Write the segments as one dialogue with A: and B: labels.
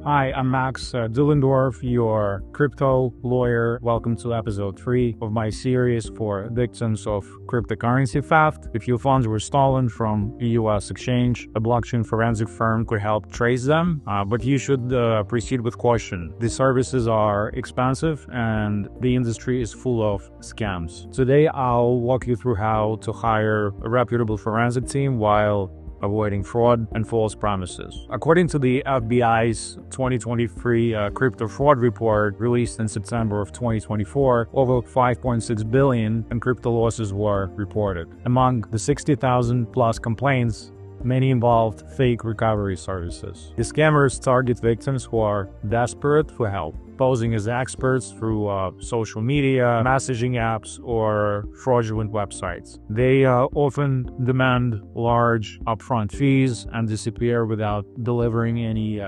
A: Hi, I'm Max Dilendorf, your crypto lawyer. Welcome to episode 3 of my series for victims of cryptocurrency theft. If your funds were stolen from a US exchange, a blockchain forensic firm could help trace them, but you should proceed with caution. The services are expensive and the industry is full of scams. Today, I'll walk you through how to hire a reputable forensic team while avoiding fraud and false promises. According to the FBI's 2023 crypto fraud report released in September of 2024, over 5.6 billion in crypto losses were reported. Among the 60,000 plus complaints, many involved fake recovery services. The scammers target victims who are desperate for help, posing as experts through social media, messaging apps, or fraudulent websites. They often demand large upfront fees and disappear without delivering any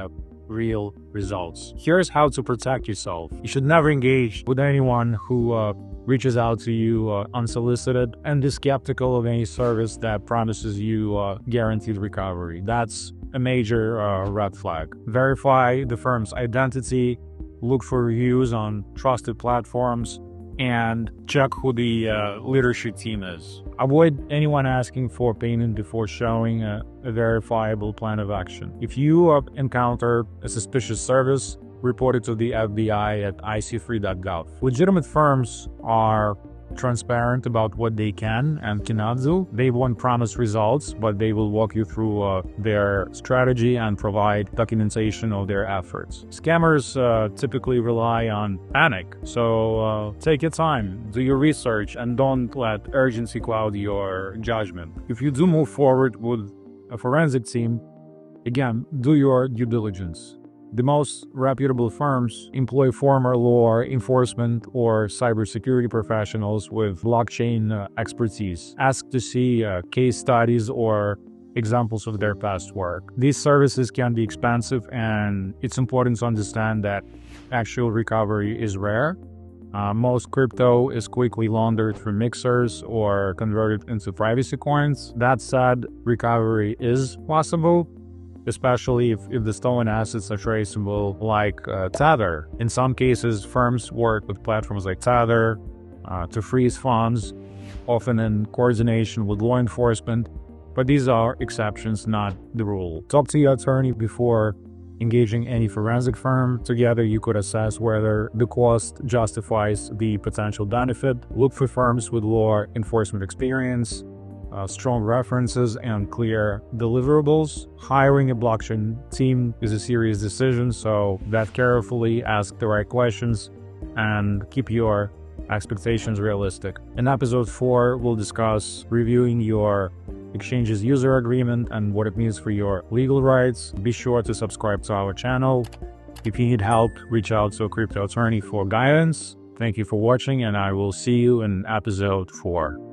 A: real results. Here's how to protect yourself. You should never engage with anyone who reaches out to you unsolicited, and be skeptical of any service that promises you guaranteed recovery. That's a major red flag. Verify the firm's identity, look for reviews on trusted platforms, and check who the leadership team is. Avoid anyone asking for payment before showing a verifiable plan of action. If you encounter a suspicious service, report it to the FBI at IC3.gov. Legitimate firms are transparent about what they can and cannot do. They won't promise results, but they will walk you through their strategy and provide documentation of their efforts. Scammers typically rely on panic, so take your time, do your research, and don't let urgency cloud your judgment. If you do move forward with a forensic team, again, do your due diligence. The most reputable firms employ former law enforcement or cybersecurity professionals with blockchain expertise. Ask to see case studies or examples of their past work. These services can be expensive, and it's important to understand that actual recovery is rare. Most crypto is quickly laundered through mixers or converted into privacy coins. That said, recovery is possible, especially if the stolen assets are traceable, like Tether. In some cases, firms work with platforms like Tether to freeze funds, often in coordination with law enforcement, but these are exceptions, not the rule. Talk to your attorney before engaging any forensic firm. Together, you could assess whether the cost justifies the potential benefit. Look for firms with law enforcement experience, strong references, and clear deliverables. Hiring a blockchain team is a serious decision, so vet carefully, ask the right questions, and keep your expectations realistic. In episode 4, we'll discuss reviewing your exchange's user agreement and what it means for your legal rights. Be sure to subscribe to our channel. If you need help, reach out to a crypto attorney for guidance. Thank you for watching, and I will see you in episode 4.